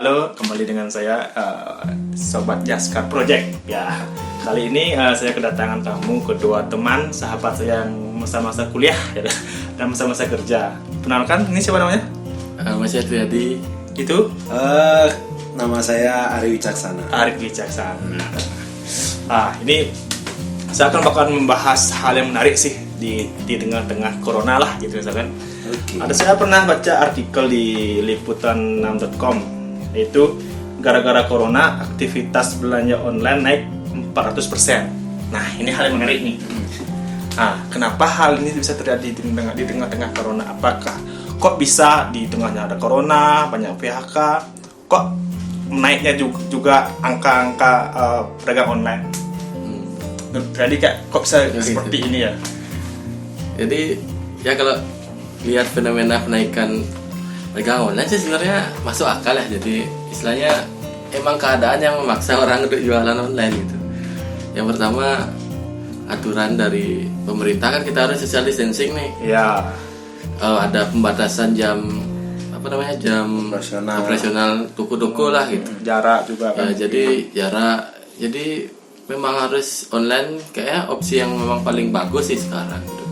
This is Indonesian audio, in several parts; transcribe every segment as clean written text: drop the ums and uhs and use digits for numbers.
Halo, kembali dengan saya Sobat Jaskar Project. Ya, kali ini saya kedatangan tamu, kedua teman sahabat saya yang masa-masa kuliah ya, dan masa-masa kerja. Kenalkan, ini siapa namanya? Mas Triadi. Itu? Nama saya Ari Wicaksana. Ari Wicaksana. Ini saya bakal membahas hal yang menarik sih di tengah-tengah corona lah gitu misalkan. Okay. Saya pernah baca artikel di liputan6.com. Itu gara-gara corona aktivitas belanja online naik 400%. Nah, ini hal yang menarik nih. Kenapa hal ini bisa terjadi di tengah-tengah corona? Apakah kok bisa di tengahnya ada corona, banyak PHK, kok naiknya juga angka-angka pedagang online? Jadi kok bisa seperti ini ya? Jadi ya kalau lihat fenomena penaikan pedagang online sih sebenarnya masuk akal ya. Jadi istilahnya emang keadaan yang memaksa orang untuk jualan online gitu. Yang pertama, aturan dari pemerintah kan kita harus social distancing nih. Ya. Ada pembatasan jam jam operasional toko-toko lah gitu. Jarak juga kan. Ya, jadi jarak. Jadi memang harus online kayak opsi yang memang paling bagus sih sekarang gitu.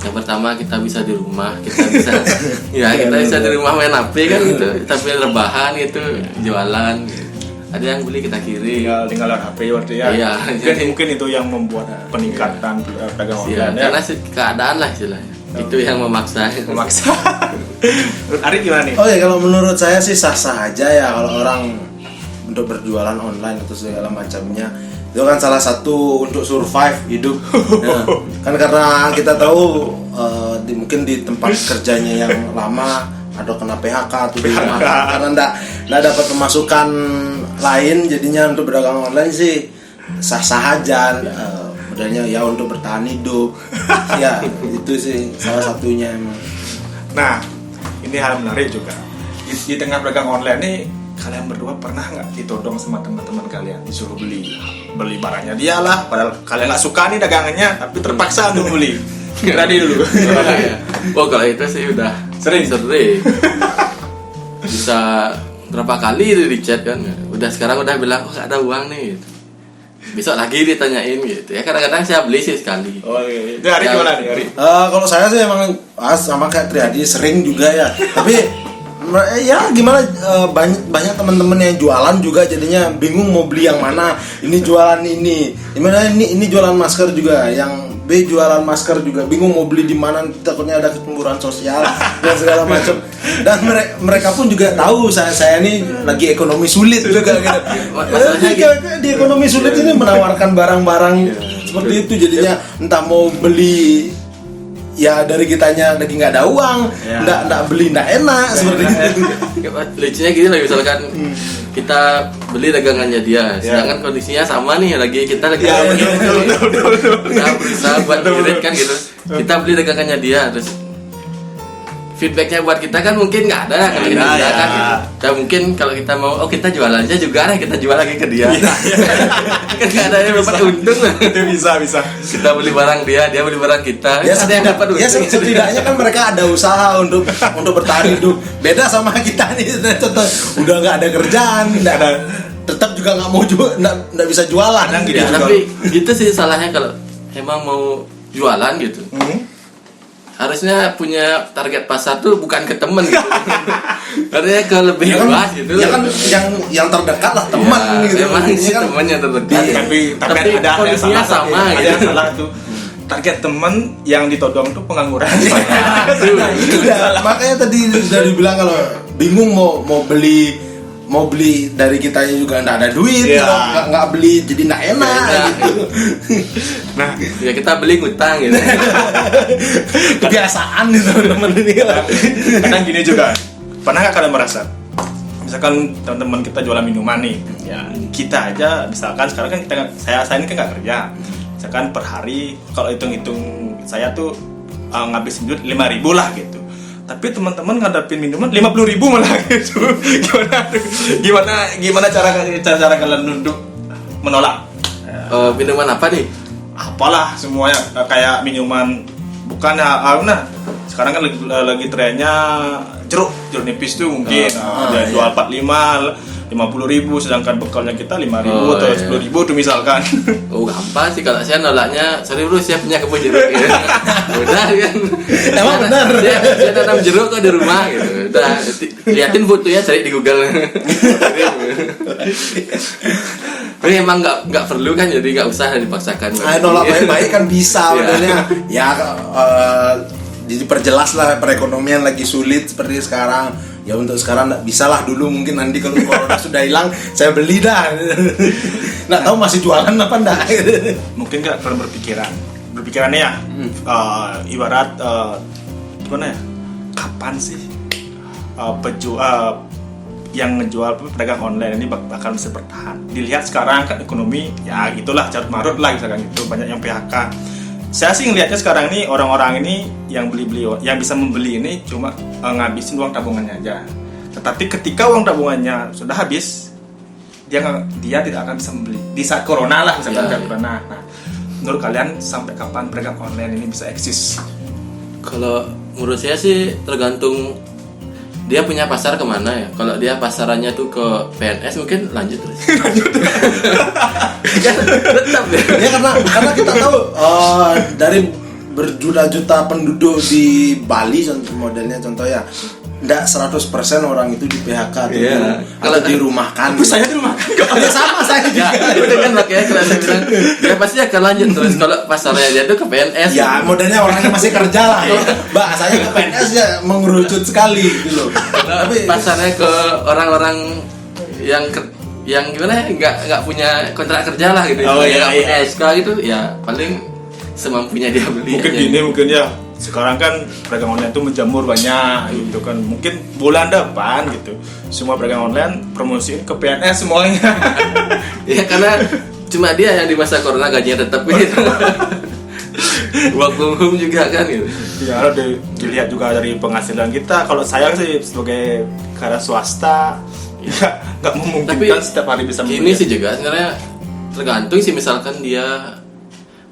Yang pertama kita bisa di rumah, kita bisa di rumah main HP kan gitu, kita pilih rebahan gitu, jualan gitu. Ada yang beli kita kirim. Tinggal lewat HP berarti ya. Iya, mungkin itu yang membuat peningkatan pedagang online. Karena keadaan lah istilahnya. Itu yang memaksa. Menurut Ari gimana nih? Oh ya, kalau menurut saya sih sah-sah aja ya kalau orang untuk berjualan online atau segala macamnya. Itu kan salah satu untuk survive hidup. Ya, kan karena kita tahu mungkin di tempat kerjanya yang lama atau kena PHK atau karena enggak dapat pemasukan lain, jadinya untuk berdagang online sih sah-sah aja. Modalnya ya untuk bertahan hidup. Ya, itu sih salah satunya emang. Nah, ini hal menarik juga. Di tengah berdagang online nih, kalian berdua pernah nggak ditodong sama teman-teman kalian disuruh beli barangnya dia lah, padahal kalian nggak suka nih dagangannya tapi terpaksa untuk beli? Tadi dulu. Kalau itu sih udah sering bisa berapa kali di chat kan, sekarang udah bilang nggak ada uang nih gitu. Besok lagi ditanyain gitu ya, kadang-kadang saya beli sih sekali. Oh iya, itu Hari gimana nih Hari? Kalau saya sih emang sama kayak Triadi, sering juga ya. Tapi ya gimana, banyak teman-teman yang jualan juga jadinya bingung mau beli yang mana. Ini jualan ini jualan masker juga, yang B jualan masker juga, bingung mau beli di mana, takutnya ada kecemburuan sosial dan segala macam. Dan mereka pun juga tahu saya ini lagi ekonomi sulit juga gitu. Di ekonomi sulit ini menawarkan barang-barang seperti itu, jadinya entah mau beli ya dari kitanya lagi nggak ada uang, nggak beli nggak enak seperti itu. Lucunya gini lah, misalkan kita beli dagangannya dia, sedangkan kondisinya sama nih, kita lagi berusaha buat irit kan gitu. Kita beli dagangannya dia, terus feedbacknya buat kita kan mungkin nggak ada kalau kita kan gitu. Dan mungkin kalau kita mau, kita jualannya juga lah, kita jual lagi ke dia. Kan nggak ada yang dapat untung lah. Itu bisa. Kita beli barang dia beli barang kita. Ya, ada yang dapat untung. Ya setidaknya kan mereka ada usaha untuk bertahan hidup. Beda sama kita nih, contoh udah nggak ada kerjaan, tetap juga nggak mau nggak bisa jualan. Gitu. Tapi gitu sih salahnya kalau emang mau jualan gitu. Harusnya punya target pasar tuh bukan ke temen gitu. Artinya ke lebih luas gitu. Ya kan yang terdekat lah teman gitu. Emang sih kan teman yang terdekat. Tapi ada kondisinya sama ada gitu. yang salah tuh. Target temen yang ditodong tuh pengangguran. Nah, itu dah. Makanya tadi sudah dibilang kalau bingung mau beli dari kitanya juga nggak ada duit, nggak beli jadi nggak enak gitu. Nah, ya kita beli ngutang gitu. Kebiasaan nih teman-teman ini. Kadang gini juga. Pernah nggak kalian merasa? Misalkan teman-teman kita jualan minuman nih, ya kita aja misalkan sekarang kan saya ini kan nggak kerja. Misalkan per hari kalau hitung-hitung saya tuh ngabisin duit 5.000 lah gitu. Tapi teman-teman ngadapin minuman 50.000 malah gitu. Gimana cara kalian untuk menolak? Minuman apa nih? Apalah semuanya, kayak minuman bukannya sekarang kan lagi trennya jeruk nipis tuh mungkin dia jual 50.000 sedangkan bekalnya kita 5.000 atau 10.000 tuh misalkan. Oh gampang sih kalau saya nolaknya. Sorry bro, saya punya kebun jeruk gitu. Udah kan. Emang benar. Saya tanam jeruk kok di rumah gitu. Udah liatin fotonya, cari di Google. Tapi emang nggak perlu kan, jadi nggak usah dipaksakan. Nolak baik-baik kan bisa sebenarnya. Ya diperjelas lah, perekonomian lagi sulit seperti sekarang. Ya untuk sekarang nggak bisa lah, dulu mungkin nanti kalau corona sudah hilang saya beli dah. Nggak tahu masih jualan apa enggak. Mungkin nggak kalau berpikirannya ya ibarat gimana ya, kapan sih yang ngejual pedagang online ini bakal bisa bertahan. Dilihat sekarang kan ekonomi ya gitulah, carut marut lah misalkan itu, banyak yang PHK. Saya sih ngelihatnya sekarang ini orang-orang ini yang yang bisa membeli ini cuma ngabisin uang tabungannya aja. Tetapi ketika uang tabungannya sudah habis, dia tidak akan bisa membeli. Di saat corona lah misalkan corona. Nah, menurut kalian sampai kapan pedagang online ini bisa eksis? Kalau menurut saya sih tergantung dia punya pasar kemana ya. Kalau dia pasarannya tuh ke PNS mungkin lanjut terus. Kan tetap ya. Ya karena kita tahu dari berjuta-juta penduduk di Bali modelnya contoh ya, enggak 100% orang itu di PHK atau dirumahkan. Tapi saya dirumahkan. Ya sama saya juga. Ya, itu kan makanya kalau saya bilang dia pasti akan lanjut terus kalau pasarnya dia tuh ke PNS. Ya modelnya orangnya masih kerja lah. Mbak, saya ke PNS ya mengerucut sekali gitu loh. Tapi pasarnya ke orang-orang yang gimana nggak punya kontrak kerja lah gitu. Nggak punya SK gitu ya, paling semampunya dia beli. Mungkin aja. gini mungkin ya. Sekarang kan pedagang online itu menjamur banyak gitu kan. Mungkin bulan depan gitu semua pedagang online promosiin ke PNS semuanya. Ya karena cuma dia yang di masa corona gajinya tetap gitu. Work from home juga kan gitu. Ya harus dilihat juga dari penghasilan kita. Kalau saya sih sebagai karya swasta ya nggak memungkinkan setiap hari bisa membeli. Ini sih juga sebenarnya tergantung sih, misalkan dia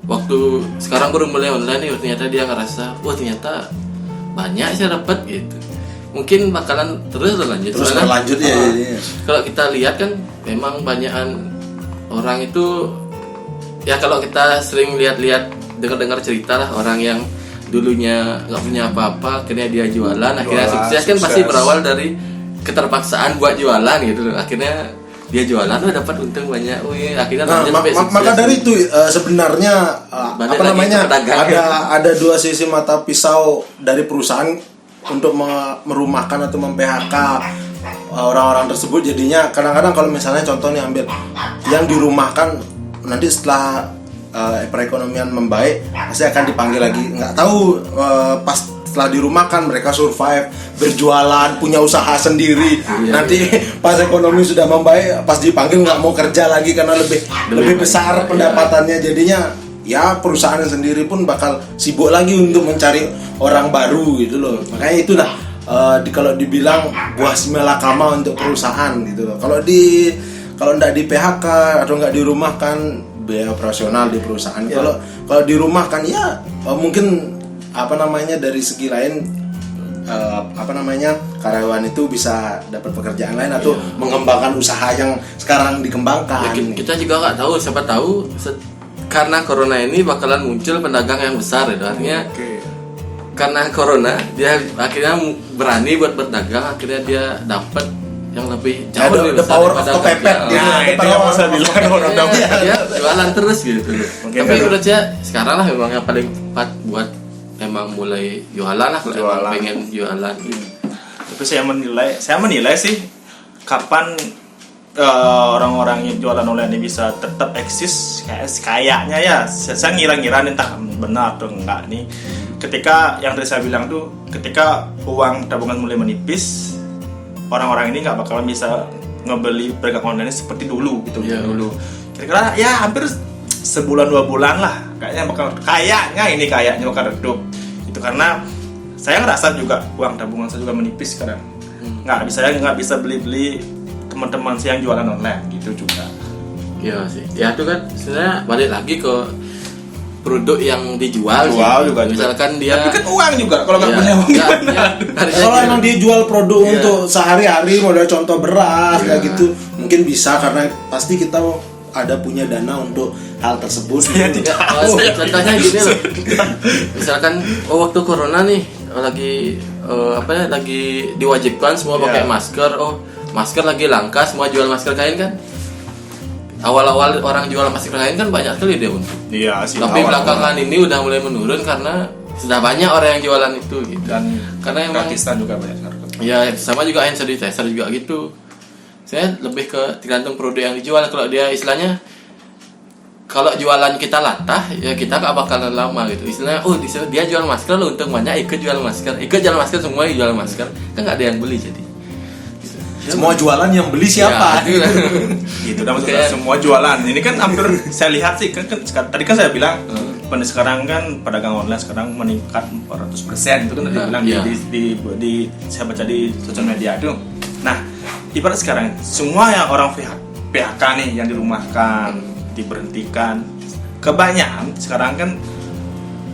waktu sekarang baru mulai online nih, ternyata dia ngerasa wah ternyata banyak saya dapat gitu, mungkin bakalan terus berlanjut ya. Kalau kita lihat kan memang banyakan orang itu ya, kalau kita sering lihat dengar cerita lah, orang yang dulunya nggak punya apa-apa akhirnya dia jualan akhirnya sukses kan pasti berawal dari keterpaksaan buat jualan gitu loh. Akhirnya dia jualan dapat untung banyak, akhirnya maka dari itu sebenarnya ada dua sisi mata pisau dari perusahaan untuk merumahkan atau mem-PHK orang-orang tersebut. Jadinya kadang-kadang kalau misalnya contohnya ambil yang dirumahkan, nanti setelah perekonomian membaik pasti akan dipanggil lagi, nggak tahu pas setelah dirumahkan mereka survive, berjualan, punya usaha sendiri. Nanti pas ekonomi sudah membaik, pas dipanggil nggak mau kerja lagi karena lebih besar pendapatannya. Jadinya ya perusahaan sendiri pun bakal sibuk lagi untuk mencari orang baru gitu loh. Makanya itulah kalau dibilang buah simalakama untuk perusahaan gitu loh. Kalau nggak di PHK atau nggak dirumahkan, biaya operasional di perusahaan. Kalau dirumahkan ya mungkin dari segi lain karyawan itu bisa dapat pekerjaan lain atau mengembangkan usaha yang sekarang dikembangkan. Ya, kita juga nggak tahu, siapa tahu karena corona ini bakalan muncul pedagang yang besar ya. Artinya karena corona dia akhirnya berani buat berdagang, akhirnya dia dapat yang lebih jauh the power of kepepet gitu. Itu yang masa bilang orang dia jualan terus gitu. Tapi menurut saya sekarang lah memang yang paling tepat buat memang mulai jualan lah, kalau pengen jualan. Tapi saya menilai sih kapan orang-orang yang jualan online ini bisa tetap eksis kayaknya ya. Saya ngira-ngira entah benar atau enggak nih. Ketika yang tadi saya bilang tuh, ketika uang tabungan mulai menipis, orang-orang ini nggak bakalan bisa ngebeli pedagang online seperti dulu gitu. Dulu kira-kira ya hampir sebulan 2 bulan lah kayaknya bakal redup. Itu karena saya ngerasa juga uang tabungan saya juga menipis sekarang. Nggak bisa beli teman-teman saya yang jualan online gitu juga. Iya sih. Ya itu kan sebenarnya balik lagi ke produk yang dijual sih. Jual juga. Misalkan dia Tapi kan uang juga kalau nggak Iya, punya uang iya, gimana? iya. Harusnya Kalau gitu. emang dia jual produk Iya. untuk sehari-hari, model contoh beras kayak Iya. gitu, mungkin bisa karena pasti kita ada punya dana untuk hal tersebut. Saya gitu. tidak Contohnya gini loh. Misalkan waktu corona nih lagi lagi diwajibkan semua Iya. pakai masker. Masker lagi langka, semua jual masker kain kan. Awal-awal orang jual masker kain kan banyak sekali dia untung. Iya sih. Tapi awal-awal. belakangan ini udah mulai menurun karena sudah banyak orang yang jualan itu gitu. Dan Karena emang gratisan juga banyak sekarang. ya sama juga hand sanitizer juga gitu. Saya lebih ke tergantung produk yang dijual. Kalau dia istilahnya kalau jualan kita latah ya kita gak bakalan lama gitu. Istilahnya dia jual masker lo untung banyak, ikut jual masker semua jual masker kan nggak ada yang beli jadi. Semua jualan yang beli siapa? Ya, Gitu dah maksudnya Kayak- semua jualan. Ini kan hampir saya lihat sih kan tadi kan saya bilang pada sekarang kan pedagang online sekarang meningkat 400% itu kan tadi Nah, bilang iya. di saya baca di sosial media itu. Nah, ibarat sekarang semua yang orang PHK nih yang dirumahkan, diberhentikan, kebanyakan sekarang kan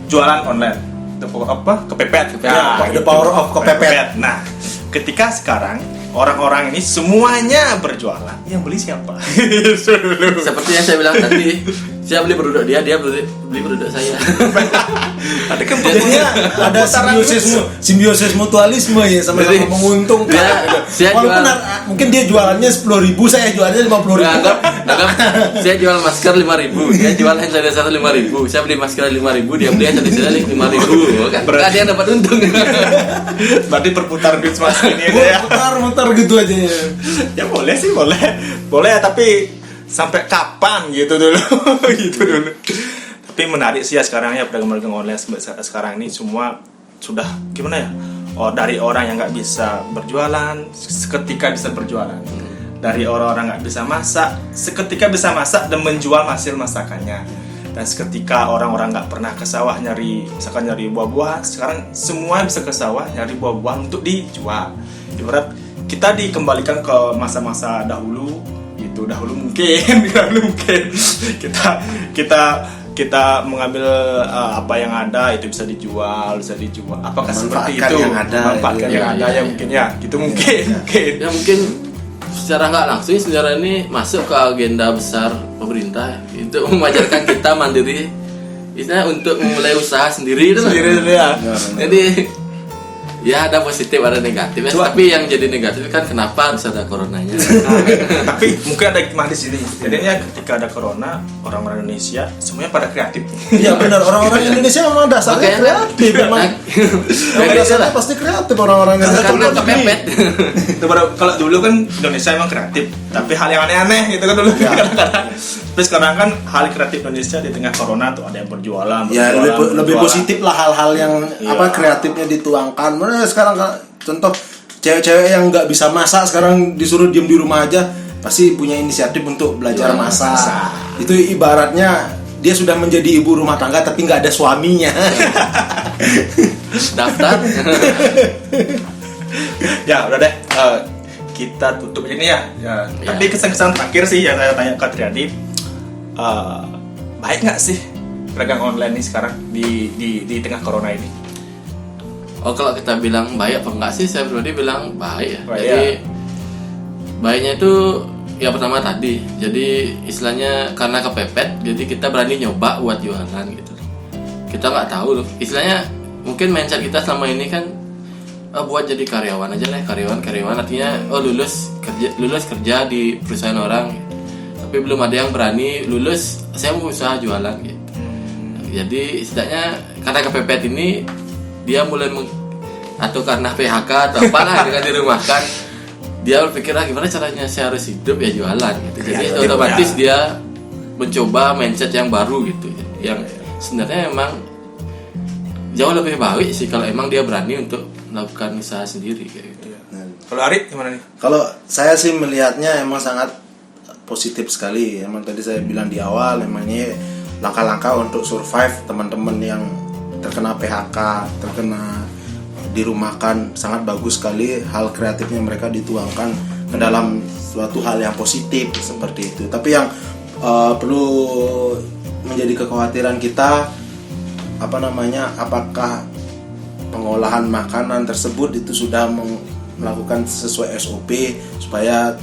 jualan online. Kepepet. Ya, the power of kepepet. Nah, ketika sekarang orang-orang ini semuanya berjualan, yang beli siapa? Seperti yang saya bilang tadi, saya beli produk dia beli produk saya. Ada kan Jadinya ada simbiosis mutualisme ya, sama-sama Jadi, menguntungkan. saya Walaupun jual- mungkin dia jualannya 10.000, saya jualnya 50.000. Anggap saya jual masker 5.000, dia jual hand sanitizer 5.000, saya beli masker 5.000, dia beli hand sanitizer 5.000, kan nggak ada yang dapat untung. Berarti perputaran duit semasa ini aja ya. Mutar gitu aja ya. Ya boleh sih, boleh tapi sampai kapan gitu dulu. Gitu dulu. Tapi menarik sih ya sekarang ya pedagang-pedagang online sekarang ini semua sudah gimana ya? Dari orang yang nggak bisa berjualan seketika bisa berjualan. Dari orang-orang nggak bisa masak seketika bisa masak dan menjual hasil masakannya. Dan seketika orang-orang nggak pernah ke sawah nyari buah-buahan, sekarang semua bisa ke sawah nyari buah-buahan untuk dijual. Ibarat kita dikembalikan ke masa-masa dahulu gitu, dahulu mungkin kita mengambil apa yang ada itu bisa dijual. Apakah seperti Memanfaatkan itu? yang ada, Memanfaatkan iya, yang ada ya mungkin ya, gitu mungkin. Ya mungkin secara nggak langsung sejarah ini masuk ke agenda besar pemerintah untuk mengajarkan kita mandiri, istilahnya untuk memulai usaha sendiri itu ya. Jadi ya ada positif ada negatif ya. Tapi yang jadi negatif kan kenapa harus ada coronanya. Tapi mungkin ada hikmah di sini. Jadinya ketika ada corona, orang-orang Indonesia semuanya pada kreatif. Iya benar, orang-orang Indonesia memang dasarnya Makanya- kreatif memang. Memang dasarnya pasti kreatif orang-orang Indonesia. Karena kepepet. Kalau dulu kan Indonesia emang kreatif, tapi hal yang aneh-aneh gitu kan dulu. Kadang-kadang. Tapi sekarang kan hal kreatif Indonesia di tengah corona tuh ada yang berjualan. Ya lebih berjualan. positif lah hal-hal yang Iya. kreatifnya dituangkan. Mana sekarang contoh cewek-cewek yang nggak bisa masak sekarang disuruh diem di rumah aja pasti punya inisiatif untuk belajar Jualan masak. masak. Itu ibaratnya dia sudah menjadi ibu rumah tangga tapi nggak ada suaminya. Daftar. Ya udah deh, kita tutup ini ya. Ya. Tapi kesan-kesan terakhir sih yang saya tanya ke Triadi, baik nggak sih pedagang online ini sekarang di tengah corona ini? Oh kalau kita bilang baik apa enggak sih, saya pribadi bilang baik ya. Baik, Jadi ya. baiknya itu ya pertama tadi, jadi istilahnya karena kepepet, jadi kita berani nyoba buat jualan gitu. Kita nggak tahu loh, istilahnya mungkin mindset kita selama ini kan buat jadi karyawan aja lah, karyawan artinya lulus kerja di perusahaan orang gitu. Tapi belum ada yang berani lulus saya mau usaha jualan gitu. Jadi setidaknya karena kepepet ini dia mulai atau karena PHK atau apalah dengan dirumahkan, dia berpikir gimana caranya saya harus hidup ya jualan gitu. Jadi Ya, otomatis ya. dia mencoba mindset yang baru gitu, yang sebenarnya emang jauh lebih baik sih kalau emang dia berani untuk melakukan usaha sendiri kayak gitu. Kalau Ari gimana nih? Kalau saya sih melihatnya emang sangat positif sekali. Emang tadi saya bilang di awal, emangnya langkah-langkah untuk survive teman-teman yang terkena PHK, terkena dirumahkan, sangat bagus sekali. Hal kreatifnya mereka dituangkan ke dalam suatu hal yang positif seperti itu. Tapi yang perlu menjadi kekhawatiran kita apakah pengolahan makanan tersebut itu sudah melakukan sesuai SOP supaya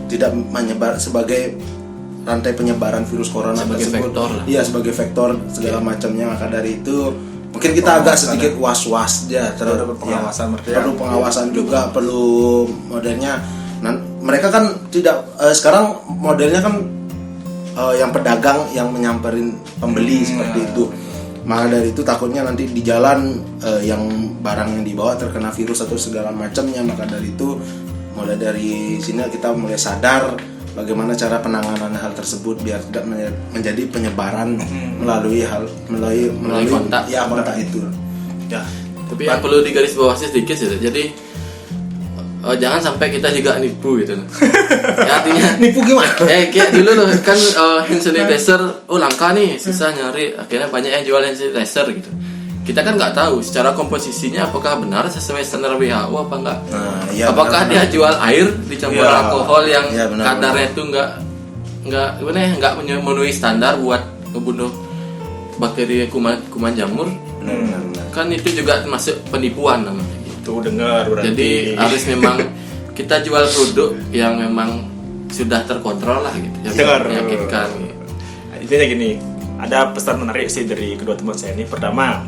tidak menyebar sebagai rantai penyebaran virus corona Sebagai tersebut. vektor lah. Iya, sebagai vektor segala macamnya. Maka dari itu mungkin kita agak sedikit was-was ya Perlu pengawasan mereka. perlu pengawasan juga, perlu modelnya. Nah, mereka kan tidak sekarang modelnya kan yang pedagang yang menyamperin pembeli seperti itu. Maka dari itu takutnya nanti di jalan yang barang yang dibawa terkena virus atau segala macamnya. Maka dari itu mulai dari sini kita mulai sadar bagaimana cara penanganan hal tersebut biar tidak menjadi penyebaran melalui kontak. ya kontak itu. Ya. Tapi yang perlu digarisbawahi sedikit sih, jadi jangan sampai kita juga nipu gitu. Ya, artinya Nipu gimana? kayak dulu loh kan hand sanitizer langka nih, susah nyari, akhirnya banyak yang jual hand sanitizer gitu. Kita kan nggak tahu secara komposisinya apakah benar sesuai standar WHO apa enggak. Nah, ya, Apakah benar-benar. dia jual air dicampur Ya. alkohol yang Ya, benar-benar. kadarnya itu nggak gimana ya, nggak memenuhi standar buat ngebunuh bakteri kuman jamur. Benar-benar. Kan itu juga termasuk penipuan namanya gitu. Tuh dengar berarti. Jadi harus memang kita jual produk yang memang sudah terkontrol lah gitu. Yang Dengar. meyakinkan gitu. Intinya gini, ada pesan menarik sih dari kedua teman saya ini. Pertama,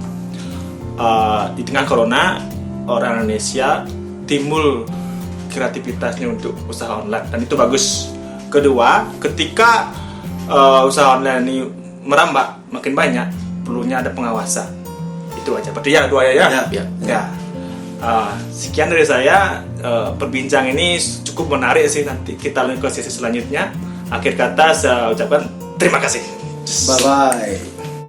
di tengah corona orang Indonesia timbul kreativitasnya untuk usaha online dan itu bagus. Kedua, ketika usaha online ini merambah makin banyak, perlunya ada pengawasan. Itu aja. Berarti ya dua ya. Ya. Ya. Sekian dari saya. Perbincangan ini cukup menarik sih. Nanti kita lanjut ke sesi selanjutnya. Akhir kata saya ucapkan terima kasih. Bye bye.